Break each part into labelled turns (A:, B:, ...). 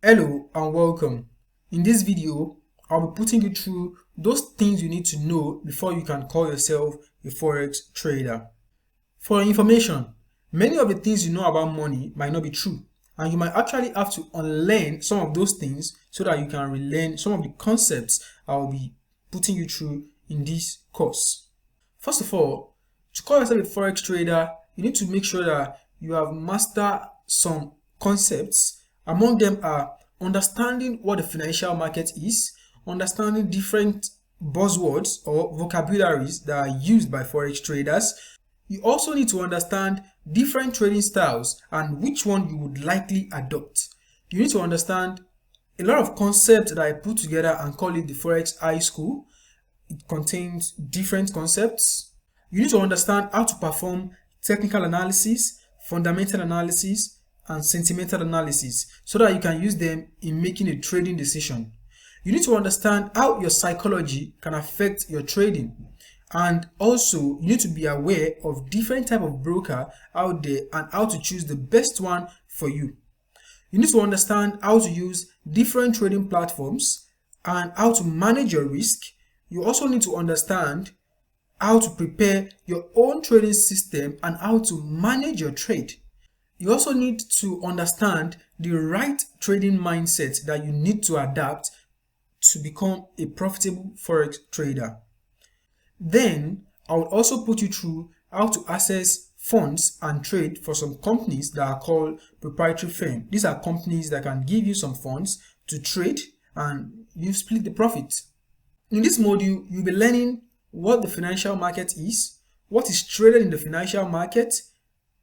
A: Hello and welcome. In this video, I'll be putting you through those things you need to know before you can call yourself a forex trader. For your information, many of the things you know about money might not be true, and you might actually have to unlearn some of those things so that you can relearn some of the concepts I'll be putting you through in this course. First of all, to call yourself a forex trader, you need to make sure that you have mastered some concepts. Among them are understanding what the financial market is, understanding different buzzwords or vocabularies that are used by forex traders. You also need to understand different trading styles and which one you would likely adopt. You need to understand a lot of concepts that I put together and call it the Forex High School. It contains different concepts. You need to understand how to perform technical analysis, fundamental analysis, and sentimental analysis so that you can use them in making a trading decision. You need to understand how your psychology can affect your trading, and also you need to be aware of different type of broker out there and how to choose the best one for you. You need to understand how to use different trading platforms and how to manage your risk. You also need to understand how to prepare your own trading system and how to manage your trade. You also need to understand the right trading mindset that you need to adapt to become a profitable forex trader. Then I will also put you through how to access funds and trade for some companies that are called proprietary firms. These are companies that can give you some funds to trade and you split the profit. In this module, you'll be learning what the financial market is, what is traded in the financial market,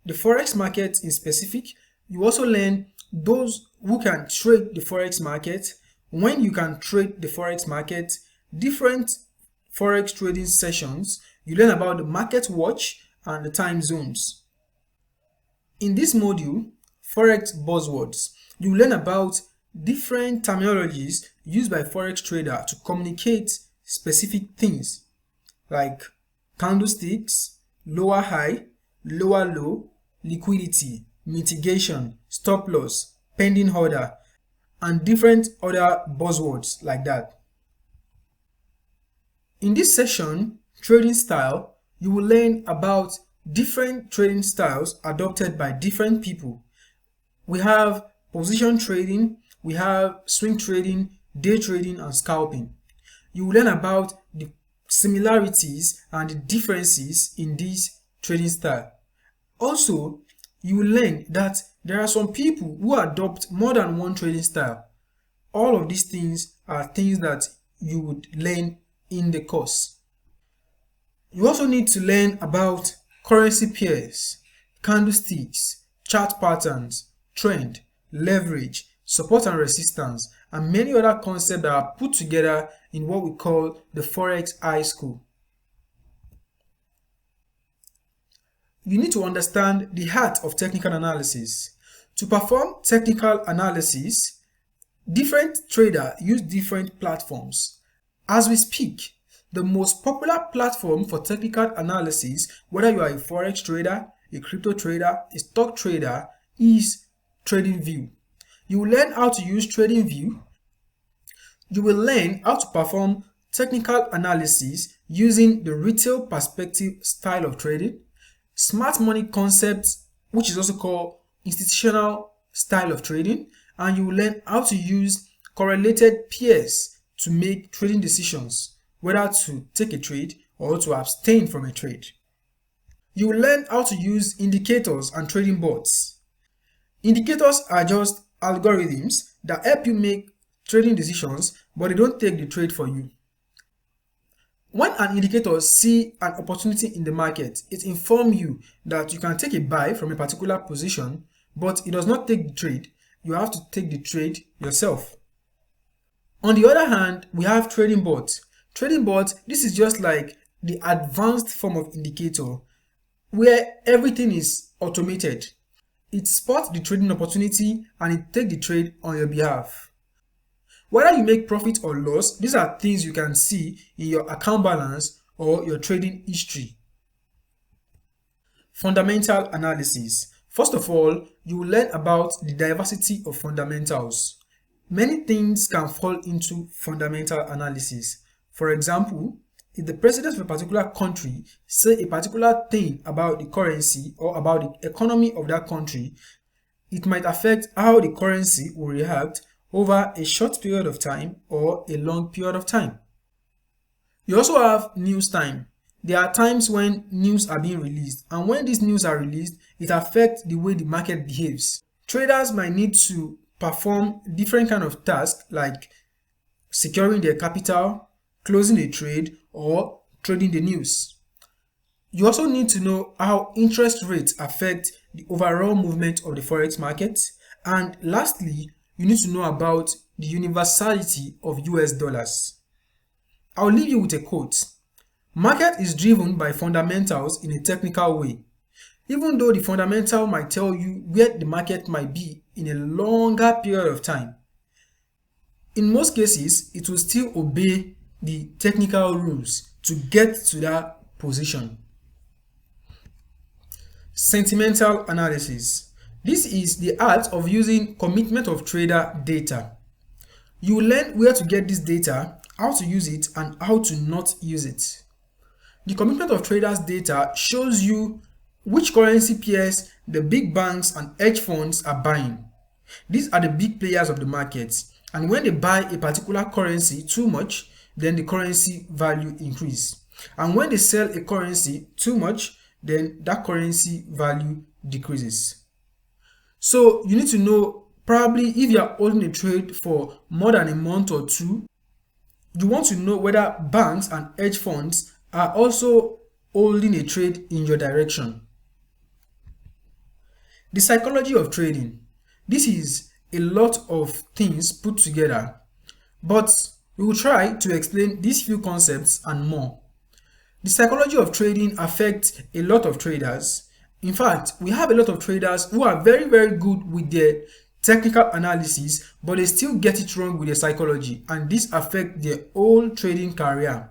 A: the forex market in specific. You also learn those who can trade the forex market, when you can trade the forex market, different forex trading sessions. You learn about the market watch and the time zones. In this module, Forex Buzzwords, you learn about different terminologies used by forex trader to communicate specific things like candlesticks, lower high, lower low, liquidity, mitigation, stop loss, pending order, and different other buzzwords like that. In this session, trading style, you will learn about different trading styles adopted by different people. We have position trading, we have swing trading, day trading, and scalping. You will learn about the similarities and the differences in this trading style. Also, you will learn that there are some people who adopt more than one trading style. All of these things are things that you would learn in the course. You also need to learn about currency pairs, candlesticks, chart patterns, trend, leverage, support and resistance, and many other concepts that are put together in what we call the Forex High School. You need to understand the art of technical analysis. To perform technical analysis, different traders use different platforms. As we speak, the most popular platform for technical analysis, whether you are a forex trader, a crypto trader, a stock trader, is TradingView. You will learn how to use TradingView. You will learn how to perform technical analysis using the retail perspective style of trading, smart money concepts, which is also called institutional style of trading, and you will learn how to use correlated pairs to make trading decisions, whether to take a trade or to abstain from a trade. You will learn how to use indicators and trading bots. Indicators are just algorithms that help you make trading decisions, but they don't take the trade for you. When an indicator sees an opportunity in the market, it informs you that you can take a buy from a particular position, but it does not take the trade. You have to take the trade yourself. On the other hand, we have trading bots. Trading bots, this is just like the advanced form of indicator where everything is automated. It spots the trading opportunity and it takes the trade on your behalf. Whether you make profit or loss, these are things you can see in your account balance or your trading history. Fundamental analysis. First of all, you will learn about the diversity of fundamentals. Many things can fall into fundamental analysis. For example, if the president of a particular country say a particular thing about the currency or about the economy of that country, it might affect how the currency will react over a short period of time or a long period of time. You also have news time. There are times when news are being released, and when these news are released, it affects the way the market behaves. Traders might need to perform different kind of tasks like securing their capital, closing a trade, or trading the news. You also need to know how interest rates affect the overall movement of the forex market. And lastly, you need to know about the universality of US dollars. I'll leave you with a quote. Market is driven by fundamentals in a technical way. Even though the fundamental might tell you where the market might be in a longer period of time, in most cases, it will still obey the technical rules to get to that position. Sentimental analysis. This is the art of using commitment of trader data. You will learn where to get this data, how to use it, and how to not use it. The commitment of traders data shows you which currency pairs the big banks and hedge funds are buying. These are the big players of the market, and when they buy a particular currency too much, then the currency value increase. And when they sell a currency too much, then that currency value decreases. So you need to know, probably if you are holding a trade for more than a month or two, you want to know whether banks and hedge funds are also holding a trade in your direction. The psychology of trading. This is a lot of things put together, but we will try to explain these few concepts and more. The psychology of trading affects a lot of traders. In fact, we have a lot of traders who are very, very good with their technical analysis, but they still get it wrong with their psychology, and this affects their whole trading career.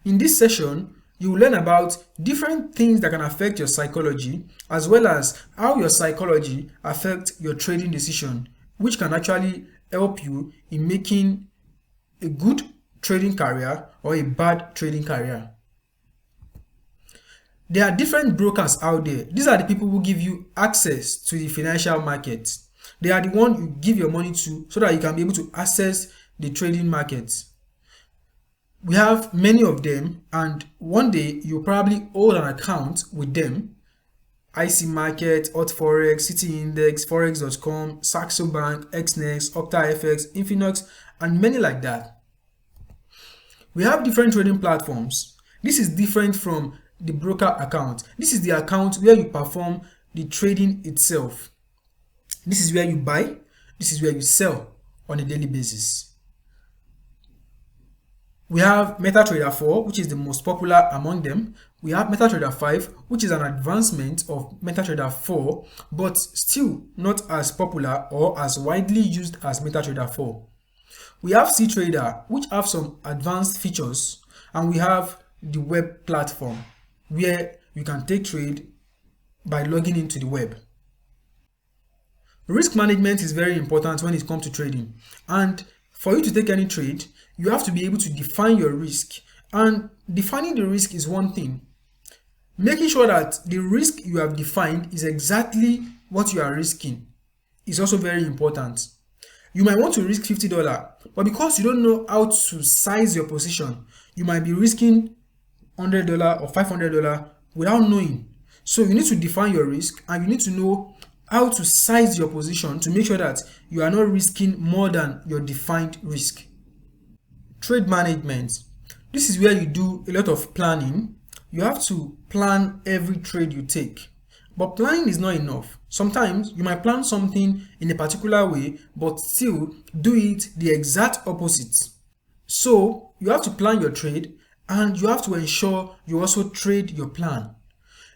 A: In this session, you will learn about different things that can affect your psychology, as well as how your psychology affects your trading decision, which can actually help you in making a good trading career or a bad trading career. There are different brokers out there. These are the people who give you access to the financial market. They are the ones you give your money to so that you can be able to access the trading market. We have many of them, and one day you'll probably hold an account with them. IC Market, Hot Forex, City Index, Forex.com, Saxo Bank, XNext, OctaFX, Infinox, and many like that. We have different trading platforms. This is different from the broker account. This is the account where you perform the trading itself. This is where you buy, this is where you sell on a daily basis. We have MetaTrader 4, which is the most popular among them. We have MetaTrader 5, which is an advancement of MetaTrader 4, but still not as popular or as widely used as MetaTrader 4. We have CTrader, which have some advanced features, and we have the web platform, where you can take trade by logging into the web. Risk management is very important when it comes to trading, and for you to take any trade, you have to be able to define your risk, and defining the risk is one thing. Making sure that the risk you have defined is exactly what you are risking is also very important. You might want to risk $50, but because you don't know how to size your position, you might be risking $100 or $500 without knowing. So you need to define your risk, and you need to know how to size your position to make sure that you are not risking more than your defined risk. Trade management. This is where you do a lot of planning. You have to plan every trade you take. But planning is not enough. Sometimes you might plan something in a particular way, but still do it the exact opposite. So you have to plan your trade, and you have to ensure you also trade your plan.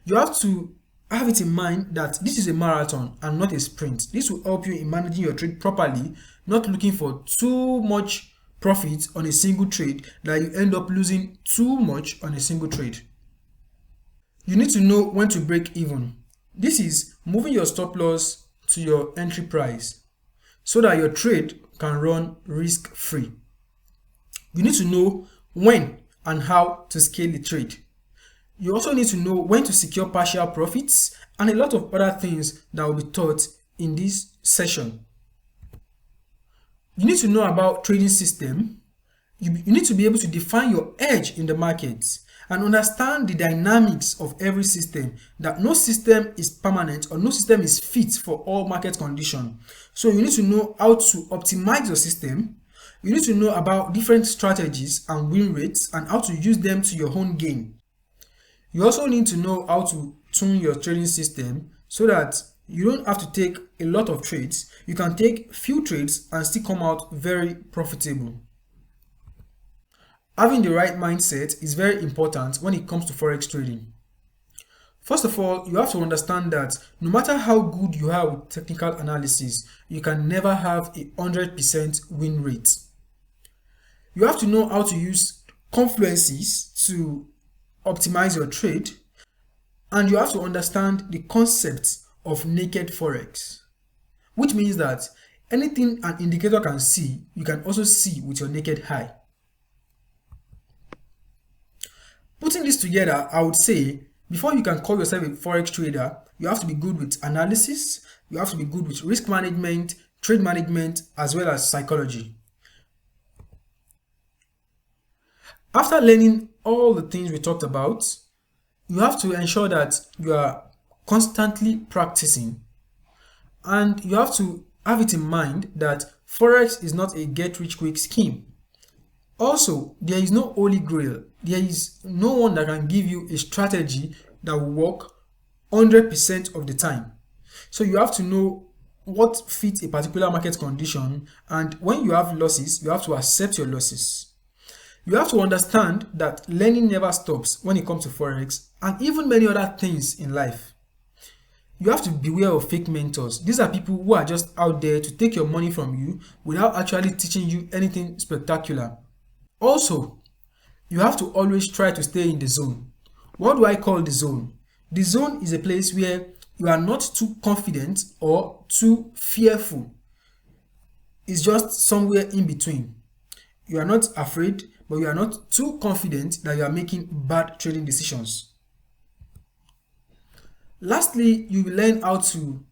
A: You have to have it in mind that this is a marathon and not a sprint. This will help you in managing your trade properly, not looking for too much profit on a single trade that you end up losing too much on a single trade. You need to know when to break even. This is moving your stop loss to your entry price. so that your trade can run risk-free. You need to know when and how to scale the trade. You also need to know when to secure partial profits and a lot of other things that will be taught in this session. You need to know about trading system. You need to be able to define your edge in the market and understand the dynamics of every system, that no system is permanent or no system is fit for all market conditions. So you need to know how to optimize your system. You need to know about different strategies and win rates and how to use them to your own gain. You also need to know how to tune your trading system so that you don't have to take a lot of trades. You can take few trades and still come out very profitable. Having the right mindset is very important when it comes to forex trading. First of all, you have to understand that no matter how good you are with technical analysis, you can never have a 100% win rate. You have to know how to use confluences to optimize your trade, and you have to understand the concept of naked forex, which means that anything an indicator can see, you can also see with your naked eye. Putting this together, I would say before you can call yourself a forex trader, you have to be good with analysis, you have to be good with risk management, trade management, as well as psychology. After learning all the things we talked about, you have to ensure that you are constantly practicing, and you have to have it in mind that forex is not a get-rich-quick scheme. Also, there is no holy grail. There is no one that can give you a strategy that will work 100% of the time. So you have to know what fits a particular market condition, and when you have losses, you have to accept your losses. You have to understand that learning never stops when it comes to forex and even many other things in life. You have to beware of fake mentors. These are people who are just out there to take your money from you without actually teaching you anything spectacular. Also, you have to always try to stay in the zone. What do I call the zone? The zone is a place where you are not too confident or too fearful. It's just somewhere in between. You are not afraid, but you are not too confident that you are making bad trading decisions. Lastly, you will learn how to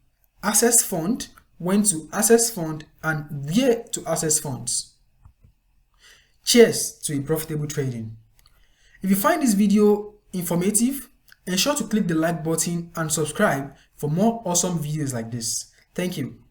A: access fund, when to access fund, and where to access funds. Cheers to a profitable trading. If you find this video informative, ensure to click the like button and subscribe for more awesome videos like this. Thank you.